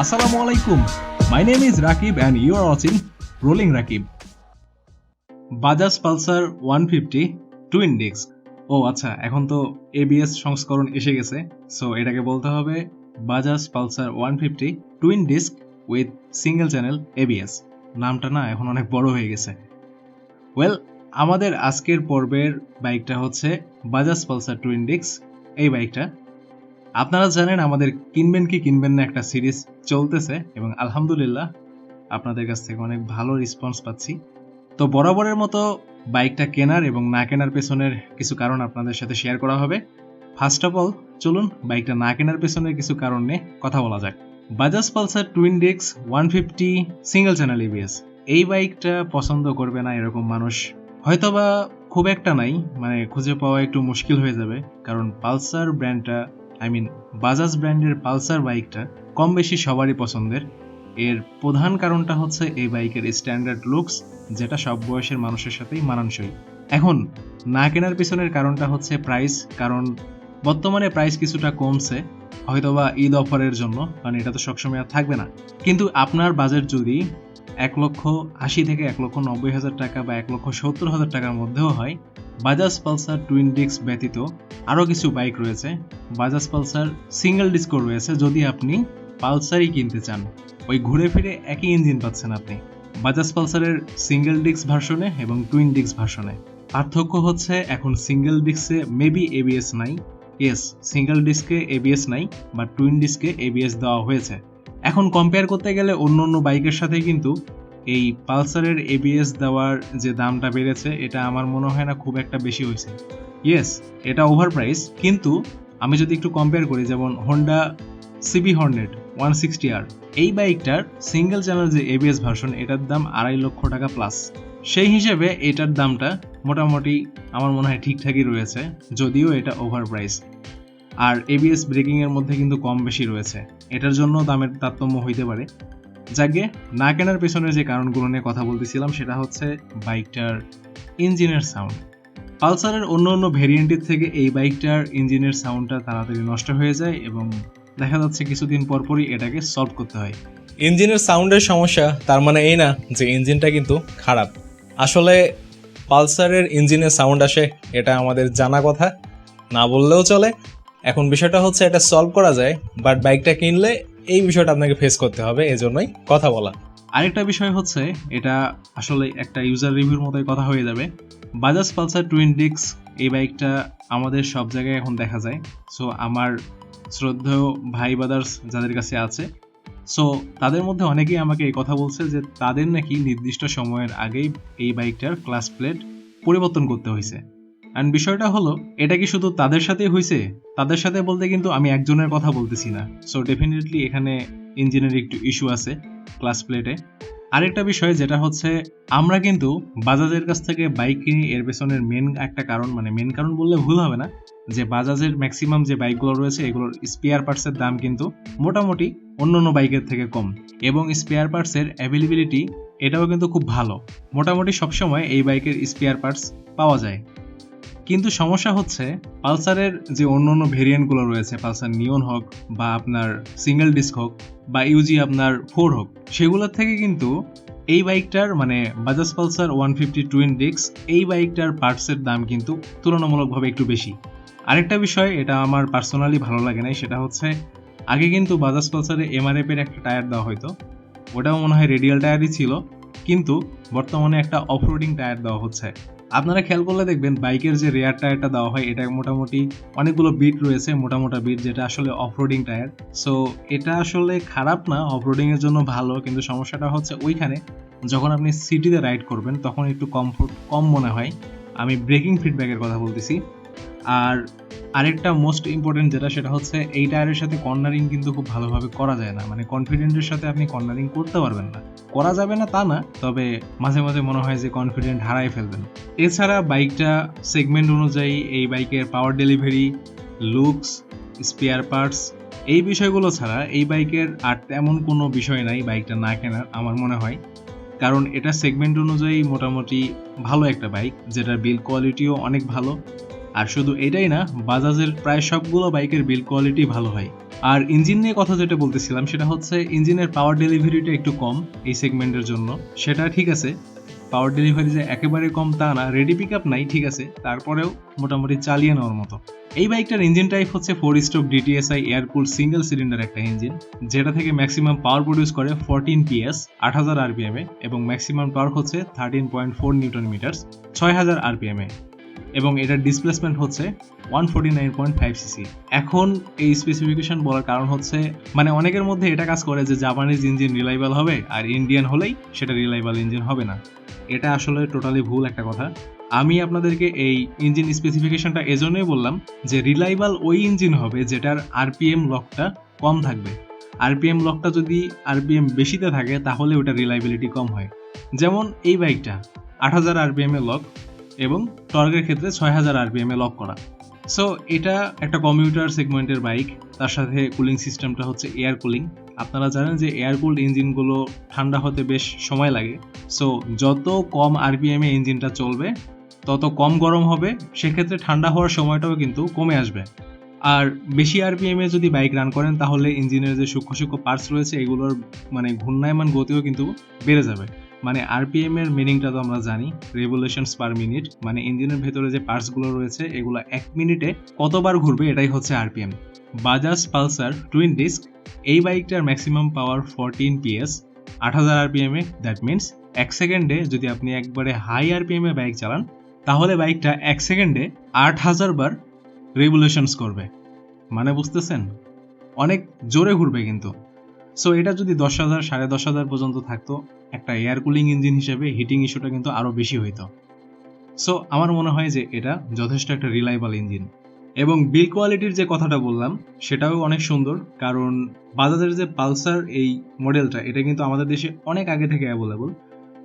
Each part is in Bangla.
Assalamu Alaikum. My name is Rakib and you are watching rollingrakib. Bajaj Pulsar 150 twin disc. ও আচ্ছা, এখন তো ABS সংস্করণ এসে গেছে, সো এটাকে বলতে হবে Bajaj Pulsar 150 twin disk with single channel ABS। নামটা না এখন অনেক বড় হয়ে গেছে। ওয়েল, আমাদের আজকের পর্বের বাইকটা হচ্ছে বাজাজ পালসার টুইন ডিস্ক। এই বাইকটা আপনারা জানেন আমাদের কিনবেন কি কিনবেন না একটা সিরিজ চলতেছে এবং আলহামদুলিল্লাহ আপনাদের কাছ থেকে অনেক ভালো রেসপন্স পাচ্ছি। তো বরাবরের মতো বাইকটা কেনার এবং না কেনার পেছনের কিছু কারণ আপনাদের সাথে শেয়ার করা হবে। ফার্স্ট অফ অল চলুন বাইকটা না কেনার পেছনের কিছু কারণ নিয়ে কথা বলা যাক। Bajaj Pulsar twin disk 150 single channel ABS, এই বাইকটা পছন্দ করবে না এরকম মানুষ হয়তোবা খুব একটা নাই, মানে খুঁজে পাওয়া একটু মুশকিল হয়ে যাবে, কারণ পালসার ব্র্যান্ডটা বাজাজ ব্র্যান্ডের পালসার বাইকটা কম বেশি সবারই পছন্দের। এর প্রধান কারণটা হচ্ছে এই বাইকের স্ট্যান্ডার্ড লুকস, যেটা সব বয়সের মানুষের সাথেই মানানসই। এখন না কেনার পিছনের কারণটা হচ্ছে প্রাইস, কারণ বর্তমানে প্রাইস কিছুটা কমছে হয়তোবা ঈদ অফারের জন্য, কারণ এটা তো সবসময় আর থাকবে না। কিন্তু আপনার বাজেট যদি 1,80,000 থেকে 1,90,000 টাকা বা 1,70,000 টাকার মধ্যেও হয়, বাজাজ পালসার টুইন ডিস্ক ব্যতীত আরও কিছু বাইক রয়েছে। বাজাজ পালসার সিঙ্গেল ডিস্কও রয়েছে যদি আপনি পালসারই কিনতে চান। ওই ঘুরে ফিরে একই ইঞ্জিন পাচ্ছেন আপনি বাজাজ পালসারের সিঙ্গেল ডিস্ক ভার্সনে এবং টুইন ডিস্ক ভার্সনে। পার্থক্য হচ্ছে এখন সিঙ্গেল ডিস্কে মেবি ABS নাই, ইয়েস সিঙ্গেল ডিস্কে ABS নাই, বা টুইন ডিস্কে ABS দেওয়া হয়েছে। এখন কম্পেয়ার করতে গেলে অন্য অন্য বাইকের সাথে কিন্তু এই পালসারের ABS দেওয়ার যে দামটা বেড়েছে এটা আমার মনে হয় না খুব একটা বেশি হয়েছে। ইয়েস, এটা ওভার প্রাইস, কিন্তু আমি যদি একটু কম্পেয়ার করি, যেমন হোন্ডা CB হর্নেট 160R, এই বাইকটার সিঙ্গেল চ্যানেল যে ABS ভার্সন এটার দাম 2.5 লক্ষ টাকা প্লাস। সেই হিসেবে এটার দামটা মোটামুটি আমার মনে হয় ঠিকঠাকই রয়েছে, যদিও এটা ওভার প্রাইস। আর ABS ব্রেকিং এর মধ্যে কিন্তু কম বেশি রয়েছে, এটার জন্য দামের তারতম্য হইতে পারে। যাকে না কেনার পেছনে যে কারণগুলো নিয়ে কথা বলতেছিলাম সেটা হচ্ছে বাইকটার ইঞ্জিনের সাউন্ড। পালসারের অন্য অন্য ভেরিয়েন্টের থেকে এই বাইকটার ইঞ্জিনের সাউন্ডটা তাড়াতাড়ি নষ্ট হয়ে যায় এবং দেখা যাচ্ছে কিছুদিন পরপরই এটাকে সলভ করতে হয়। ইঞ্জিনের সাউন্ডের সমস্যা তার মানে এই না যে ইঞ্জিনটা কিন্তু খারাপ। আসলে পালসারের ইঞ্জিনের সাউন্ড আসে, এটা আমাদের জানা কথা, না বললেও চলে। এখন বিষয়টা হচ্ছে এটা সলভ করা যায়, বাট বাইকটা কিনলে এই বিষয়টা আপনাকে ফেস করতে হবে, এজন্যই কথা বলা। আরেকটা বিষয় হচ্ছে এটা আসলে একটা ইউজার রিভিউর মতোই কথা হয়ে যাবে। বাজাজ পালসার টুইন ডিস্ক এই বাইকটা আমাদের সব জায়গায় এখন দেখা যায়। সো আমার শ্রদ্ধেয় ভাই ব্রাদার্স যাদের কাছে আছে, সো তাদের মধ্যে অনেকেই আমাকে এই কথা বলছে যে তাদের নাকি নির্দিষ্ট সময়ের আগেই এই বাইকটার ক্লাস প্লেট পরিবর্তন করতে হয়েছে। অ্যান্ড বিষয়টা হলো এটা কি শুধু তাদের সাথেই হয়েছে? তাদের সাথে বলতে কিন্তু আমি একজনের কথা বলতেছি না। সো ডেফিনেটলি এখানে ইঞ্জিনের একটু ইস্যু আছে ক্লাস প্লেটে। আরেকটা বিষয় যেটা হচ্ছে আমরা কিন্তু বাজাজের কাছ থেকে বাইক কিনি, এর পেছনের মেন একটা কারণ, মানে মেন কারণ বললে ভুল হবে না, যে বাজাজের ম্যাক্সিমাম যে বাইকগুলো রয়েছে এগুলোর স্পেয়ার পার্টসের দাম কিন্তু মোটামুটি অন্য অন্য বাইকের থেকে কম, এবং স্পেয়ার পার্টসের অ্যাভেলেবিলিটি এটাও কিন্তু খুব ভালো। মোটামুটি সবসময় এই বাইকের স্পেয়ার পার্টস পাওয়া যায়। কিন্তু সমস্যা হচ্ছে পালসারের যে অন্য অন্য ভেরিয়েন্টগুলো রয়েছে, পালসার নিয়ন হোক বা আপনার সিঙ্গেল ডিস্ক হোক বা UG আপনার 4 হোক, সেগুলোর থেকে কিন্তু এই বাইকটার মানে বাজাজ পালসার 150 টুইন ডিস্ক এই বাইকটার পার্টসের দাম কিন্তু তুলনামূলকভাবে একটু বেশি। আরেকটা বিষয় এটা আমার পার্সোনালি ভালো লাগে না, সেটা হচ্ছে আগে কিন্তু বাজাজ পালসারে MRF এর একটা টায়ার দেওয়া হতো, ওটাও মনে হয় রেডিয়াল টায়ারই ছিল, কিন্তু বর্তমানে একটা অফরোডিং টায়ার দেওয়া হচ্ছে। আপনারা খেয়াল করলে দেখবেন বাইকের যে রেয়ার টায়ারটা দেওয়া হয় এটা মোটামুটি অনেকগুলো বিট রয়েছে, মোটা বিট, যেটা আসলে অফরোডিং টায়ার। সো এটা আসলে খারাপ না, অফরোডিং এর জন্য ভালো, কিন্তু সমস্যাটা হচ্ছে ওইখানে যখন আপনি সিটিতে রাইড করবেন তখন একটু কমফোর্ট কম মনে হয়। আমি ব্রেকিং ফিডব্যাকের কথা বলতেছি। আর আরেকটা মোস্ট ইম্পর্টেন্ট যেটা, সেটা হচ্ছে এই টায়ারের সাথে কর্নারিং কিন্তু খুব ভালোভাবে করা যায় না, মানে কনফিডেন্টের সাথে আপনি কর্নারিং করতে পারবেন না। করা যাবে না তা না, তবে মাঝে মাঝে মনে হয় যে কনফিডেন্ট হারাই ফেলবেন। এছাড়া বাইকটা সেগমেন্ট অনুযায়ী এই বাইকের পাওয়ার ডেলিভারি, লুকস, স্পেয়ার পার্টস, এই বিষয়গুলো ছাড়া এই বাইকের আর তেমন কোনো বিষয় নাই বাইকটা না কেনার আমার মনে হয়, কারণ এটা সেগমেন্ট অনুযায়ী মোটামুটি ভালো একটা বাইক, যেটার বিল্ড কোয়ালিটিও অনেক ভালো। আর শুধু এটাই না, বাজাজের প্রায় সবগুলো বাইকের বিল্ড কোয়ালিটি ভালো হয়। আর ইঞ্জিন নিয়ে কথা যেটা বলতেছিলাম সেটা হচ্ছে ইঞ্জিনের পাওয়ার ডেলিভারিটা একটু কম এই সেগমেন্টের জন্য, সেটা ঠিক আছে। পাওয়ার ডেলিভারি যে একেবারে কম তা না, রেডি পিক আপ নাই ঠিক আছে, তারপরেও মোটামুটি চালিয়ে নেওয়ার মতো। এই বাইকটার ইঞ্জিন টাইপ হচ্ছে 4 stroke DTSi air cool single cylinder একটা ইঞ্জিন, যেটা থেকে ম্যাক্সিমাম পাওয়ার প্রডিউস করে 14 PS 8000 RPM এ, এবং ম্যাক্সিমাম টর্ক হচ্ছে 13.4 নিউটন মিটার 6000 RPM এ, এবং এটার ডিসপ্লেসমেন্ট হচ্ছে 149.5 সিসি। এখন এই স্পেসিফিকেশন বলার কারণ হচ্ছে মানে অনেকের মধ্যে এটা কাজ করে যে জাপানিজ ইঞ্জিন রিলায়েবল হবে আর ইন্ডিয়ান হলেই সেটা রিলায়েবল ইঞ্জিন হবে না। এটা আসলে টোটালি ভুল একটা কথা। আমি আপনাদেরকে এই ইঞ্জিন স্পেসিফিকেশনটা এজন্যই বললাম যে রিলায়েবল ওই ইঞ্জিন হবে যেটার আরপিএম লকটা কম থাকবে। আরপিএম লকটা যদি আরপিএম বেশিতে থাকে তাহলে ওটা রিলায়েবিলিটি কম হয়। যেমন এই বাইকটা 8000 RPM এ লক এবং টর্কের ক্ষেত্রে 6000 RPM এ লক করা। সো এটা একটা কমিউটার সেগমেন্টের বাইক, তার সাথে কুলিং সিস্টেমটা হচ্ছে এয়ার কুলিং। আপনারা জানেন যে এয়ার কুলড ইঞ্জিনগুলো ঠান্ডা হতে বেশ সময় লাগে। সো যত কম RPM এ ইঞ্জিনটা চলবে তত কম গরম হবে, সেক্ষেত্রে ঠান্ডা হওয়ার সময়টাও কিন্তু কমে আসবে। আর বেশি RPM এ যদি বাইক রান করেন তাহলে ইঞ্জিনের যে সূক্ষ্ম সূক্ষ্ম পার্টস রয়েছে এগুলোর মানে ঘূর্ণায়মান গতিও কিন্তু বেড়ে যাবে। মানে RPM এর মিনিংটা তো আমরা জানি, রেভলিউশনস পার মিনিট, মানে ইঞ্জিনের ভেতরে যে পার্টসগুলো রয়েছে এগুলো 1 মিনিটে কতবার ঘুরবে এটাই হচ্ছে RPM। Bajaj Pulsar twin disk এই বাইকটার maximum power 14 PS 8000 RPM A. That means 1 সেকেন্ডে যদি আপনি একবারে হাই RPM এ বাইক চালান তাহলে বাইকটা 1 সেকেন্ডে 8000 বার রেভলিউশনস করবে। মানে বুঝতেছেন, অনেক জোরে ঘুরবে কিন্তু। সো এটা যদি 10,000 10,500 পর্যন্ত থাকতো, একটা এয়ার কুলিং ইঞ্জিন হিসেবে হিটিং ইস্যুটা কিন্তু আরও বেশি হইতো। সো আমার মনে হয় যে এটা যথেষ্ট একটা রিলায়েবল ইঞ্জিন। এবং বিল কোয়ালিটির যে কথাটা বললাম সেটাও অনেক সুন্দর, কারণ বাজাজের যে পালসার এই মডেলটা এটা কিন্তু আমাদের দেশে অনেক আগে থেকে অ্যাভেলেবল,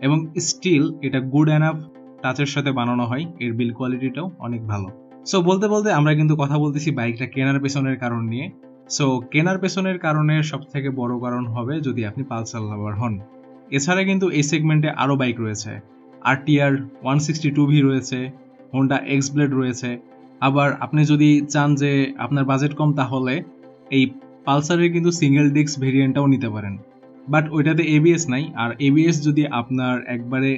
এবং স্টিল এটা গুড এনাফ টাচের সাথে বানানো হয়, এর বিল কোয়ালিটিটাও অনেক ভালো। সো বলতে বলতে আমরা কিন্তু কথা বলতেছি বাইকটা কেনার পেছনের কারণ নিয়ে। সো কেনার পেছনের কারণের সব থেকে বড় কারণ হবে যদি আপনি পালসার লাভার হন। এছাড়া কিন্তু এই সেগমেন্টে আরও বাইক রয়েছে, RTR 162V রয়েছে, হোন্ডা এক্স ব্লেড রয়েছে। আবার আপনি যদি চান যে আপনার বাজেট কম তাহলে এই পালসারের কিন্তু সিঙ্গেল ডিস্ক ভেরিয়েন্টটাও নিতে পারেন, বাট ওইটাতে ABS নাই। আর ABS যদি আপনার একবারে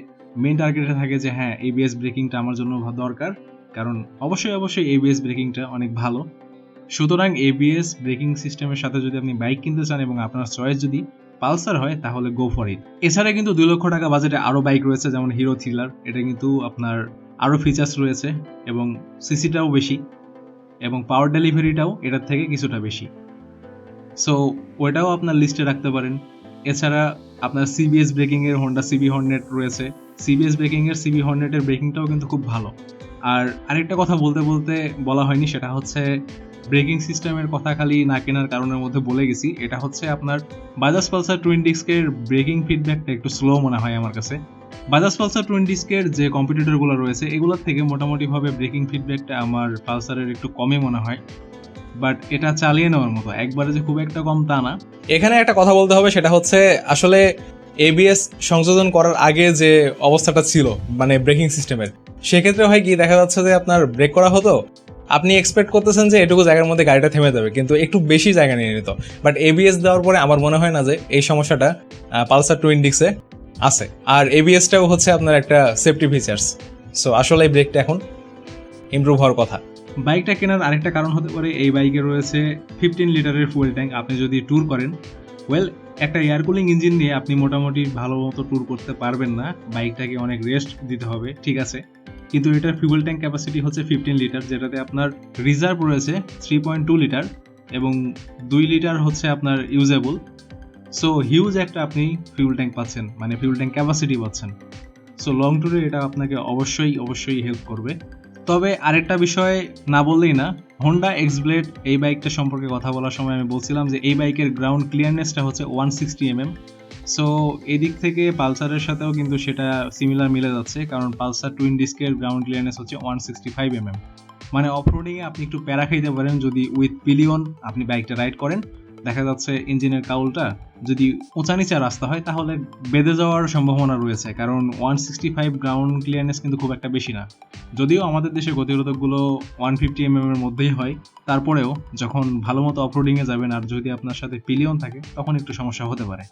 মেন টার্গেটে থাকে যে হ্যাঁ ABS ব্রেকিংটা আমার জন্য দরকার, কারণ অবশ্যই ABS ব্রেকিংটা অনেক ভালো, সুতরাং ABS ব্রেকিং সিস্টেমের সাথে যদি আপনি বাইক কিনতে চান এবং আপনার চয়েস যদি পালসার হয় তাহলে গো ফর ইট। এছাড়া কিন্তু 2 লক্ষ টাকা বাজেটে আরও বাইক রয়েছে, যেমন হিরো থ্রিলার। এটা কিন্তু আপনার আরও ফিচার্স রয়েছে এবং সিসিটাও বেশি এবং পাওয়ার ডেলিভারিটাও এটার থেকে কিছুটা বেশি। সো ওইটাও আপনার লিস্টে রাখতে পারেন। এছাড়া আপনার CBS ব্রেকিংয়ের হোন্ডা CB হর্নেট রয়েছে। CBS ব্রেকিংয়ের CB হর্নেটের ব্রেকিংটাও কিন্তু খুব ভালো। আর আরেকটা কথা বলতে বলতে বলা হয়নি, সেটা হচ্ছে ব্রেকিং সিস্টেমের কথা খালি না কেনার কারণের মধ্যে বলে গেছি। এটা হচ্ছে আপনার বাজাজ পালসার টুইন ডিস্কের ব্রেকিং ফিডব্যাকটা একটু স্লো মনে হয় আমার কাছে। বাজাজ পালসার টুইন ডিস্কের যে কম্পিটিটরগুলো রয়েছে এগুলোর থেকে মোটামুটিভাবে ব্রেকিং ফিডব্যাকটা আমার পালসারের একটু কমই মনে হয়, বাট এটা চালিয়ে নেওয়ার মতো, একবারে যে খুব একটা কম তা না। এখানে একটা কথা বলতে হবে, সেটা হচ্ছে আসলে ABS সংযোজন করার আগে যে অবস্থাটা ছিল মানে ব্রেকিং সিস্টেমের, সেক্ষেত্রে হয় কি দেখা যাচ্ছে যে আপনার ব্রেক করা হতো, আপনি এক্সপেক্ট করতেছেন যে এটুকু জায়গার মধ্যে গাড়িটা থেমে যাবে, কিন্তু একটু বেশি জায়গা নিয়ে নিত। বাট ABS দেওয়ার পরে আমার মনে হয় না যে এই সমস্যাটা পালসার টুইন ডিস্কে আছে। আর ABSটাও হচ্ছে আপনার একটা সেফটি ফিচার্স। সো আসলে এই ব্রেকটা এখন ইমপ্রুভ হওয়ার কথা। বাইকটা কেনার আরেকটা কারণ হতে পারে এই বাইকে রয়েছে 15 লিটারের ফুয়েল ট্যাঙ্ক। আপনি যদি ট্যুর করেন, একটা এয়ার কুলিং ইঞ্জিন নিয়ে আপনি মোটামুটি ভালো মতো ট্যুর করতে পারবেন না, বাইকটাকে অনেক রেস্ট দিতে হবে, ঠিক আছে, কিন্তু এটার ফিউয়েল ট্যাঙ্ক ক্যাপাসিটি হচ্ছে 15 লিটার, যেটাতে আপনার রিজার্ভ রয়েছে 3.2 লিটার এবং 2 লিটার হচ্ছে আপনার ইউজেবল। সো হিউজ একটা আপনি ফিউয়েল ট্যাঙ্ক পাচ্ছেন, মানে ফিউয়েল ট্যাঙ্ক ক্যাপাসিটি পাচ্ছেন। সো লং ট্যুরে এটা আপনাকে অবশ্যই হেল্প করবে। তবে আরেকটা বিষয় না বললেই না, হোন্ডা এক্স ব্লেড এই বাইকটা সম্পর্কে কথা বলার সময় আমি বলছিলাম যে এই বাইকের গ্রাউন্ড ক্লিয়ারনেসটা হচ্ছে 160 mm। সো এদিক থেকে পালসারের সাথেও কিন্তু সেটা সিমিলার মিলে যাচ্ছে, কারণ পালসার টুইন ডিস্কের গ্রাউন্ড ক্লিয়ারনেস হচ্ছে 165 mm। মানে অফরোডিংয়ে আপনি একটু প্যারা খাইতে পারেন যদি উইথ পিলিয়ন আপনি বাইকটা রাইড করেন, দেখা যাচ্ছে ইঞ্জিনের কাউলটা যদি উঁচা নিচা রাস্তা হয় তাহলে বেঁধে যাওয়ার সম্ভাবনা রয়েছে, কারণ 165 গ্রাউন্ড ক্লিয়ারনেস কিন্তু খুব একটা বেশি না। যদিও আমাদের দেশে গতিরোধকগুলো 150 mm এর মধ্যেই হয়, তারপরেও যখন ভালো মতো অফরোডিংয়ে যাবেন আর যদি আপনার সাথে পিলিয়ন থাকে তখন একটু সমস্যা হতে পারে।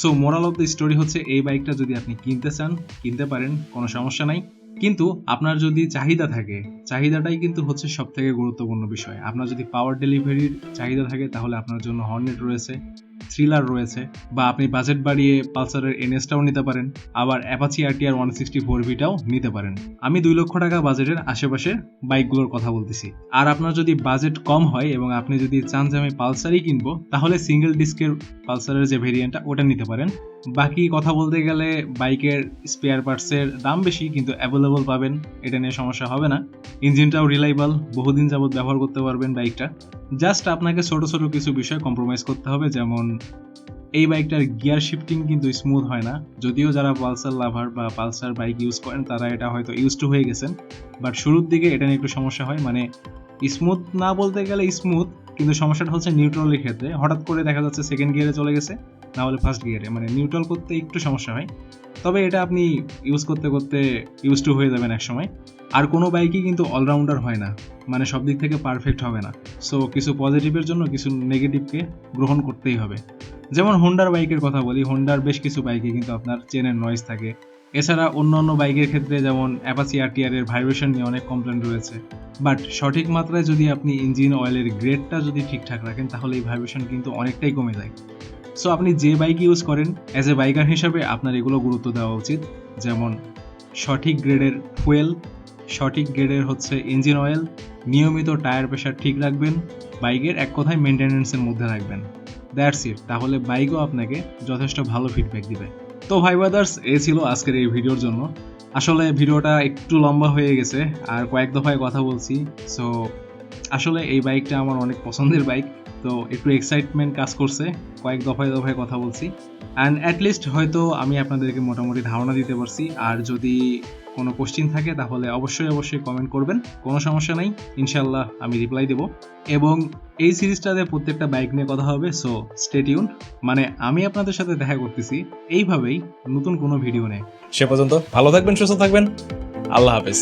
So moral of the story হচ্ছে এই বাইকটা যদি আপনি কিনতে চান কিনতে পারেন, কোনো সমস্যা নাই, কিন্তু আপনার যদি চাহিদা থাকে, চাহিদাটাই কিন্তু হচ্ছে সব থেকে গুরুত্বপূর্ণ বিষয়। আপনার যদি পাওয়ার ডেলিভারির চাহিদা থাকে তাহলে আপনার জন্য হর্নেট রয়েছে, থ্রিলার রয়েছে, বা আপনি বাজেট বাড়িয়ে পালসারের এনএসটাও নিতে পারেন, আবার অ্যাপাচি আরটিআর 164V-টাও নিতে পারেন। আমি 2 লক্ষ টাকা বাজেটের আশেপাশের বাইকগুলোর কথা বলতেছি। আর আপনার যদি বাজেট কম হয় এবং আপনি যদি চান যে আমি পালসারই কিনবো, তাহলে সিঙ্গেল ডিস্কের পালসারের যে ভেরিয়েন্টটা ওটা নিতে পারেন। বাকি কথা বলতে গেলে বাইকের স্পেয়ার পার্টসের দাম বেশি কিন্তু অ্যাভেলেবল পাবেন, এটা নিয়ে সমস্যা হবে না। ইঞ্জিনটাও রিলায়েবল, বহুদিন যাবত ব্যবহার করতে পারবেন বাইকটা। জাস্ট আপনাকে ছোট ছোট কিছু বিষয় কম্প্রোমাইজ করতে হবে, যেমন এই বাইকটার গিয়ার শিফটিং কিন্তু স্মুথ হয় না। যদিও যারা পালসার লাভার বা পালসার বাইক ইউজ করেন তারা এটা হয়তো ইউজ টু হয়ে গেছেন, বাট শুরুর দিকে এটা নিয়ে একটু সমস্যা হয়। মানে স্মুথ না বলতে গেলে স্মুথ, কিন্তু সমস্যাটা হচ্ছে নিউট্রালের ক্ষেত্রে হঠাৎ করে দেখা যাচ্ছে সেকেন্ড গিয়ারে চলে গেছে, না হলে ফার্স্ট গিয়ারে, মানে নিউট্রাল করতে একটু সমস্যা হয়। তবে এটা আপনি ইউজ করতে করতে ইউজ টু হয়ে যাবেন এক সময়। আর কোনো বাইকই কিন্তু অলরাউন্ডার হয় না, মানে সব দিক থেকে পারফেক্ট হবে না। সো কিছু পজিটিভের জন্য কিছু নেগেটিভকে গ্রহণ করতেই হবে। যেমন হোন্ডার বাইকের কথা বলি, হোন্ডার বেশ কিছু বাইকে কিন্তু আপনার চেনের নয়েজ থাকে। এছাড়া অন্য অন্য বাইকের ক্ষেত্রে যেমন অ্যাপাচি আরটিআর এর ভাইব্রেশন নিয়ে অনেক কমপ্লেন রয়েছে, বাট সঠিক মাত্রায় যদি আপনি ইঞ্জিন অয়েলের গ্রেডটা যদি ঠিকঠাক রাখেন তাহলে এই ভাইব্রেশন কিন্তু অনেকটাই কমে যায়। সো আপনি যে বাইক ইউজ করেন অ্যাজ এ বাইকার হিসাবে আপনার এগুলো গুরুত্ব দেওয়া উচিত, যেমন সঠিক গ্রেডের ফুয়েল, সঠিক গ্রেডের হচ্ছে ইঞ্জিন অয়েল, নিয়মিত টায়ার প্রেশার ঠিক রাখবেন, বাইকের এক কথায় মেনটেন্যান্সের মধ্যে রাখবেন। দ্যাটস ইট, তাহলে বাইকও আপনাকে যথেষ্ট ভালো ফিডব্যাক দিবে। তো ভাই ব্রাদার্স, এই ছিল আজকের এই ভিডিওর জন্য। আসলে ভিডিওটা একটু লম্বা হয়ে গেছে আর কয়েক দফায় কথা বলছি। সো আসলে এই বাইকটা আমার অনেক পছন্দের বাইক, তো একটু এক্সাইটমেন্ট কাজ করছে, কয়েক দফায় দফায় কথা বলছি। অ্যান্ড অ্যাটলিস্ট হয়তো আমি আপনাদেরকে মোটামুটি ধারণা দিতে পারছি। আর যদি কোনো কোশ্চিন থাকে তাহলে অবশ্যই কমেন্ট করবেন, কোনো সমস্যা নাই, ইনশাল্লাহ আমি রিপ্লাই দেবো। এবং এই সিরিজটাতে প্রত্যেকটা বাইক নিয়ে কথা হবে, সো স্টে টিউন। মানে আমি আপনাদের সাথে দেখা করতেছি এইভাবেই নতুন কোনো ভিডিও নিয়ে। সে পর্যন্ত ভালো থাকবেন, সুস্থ থাকবেন, আল্লাহ হাফেজ।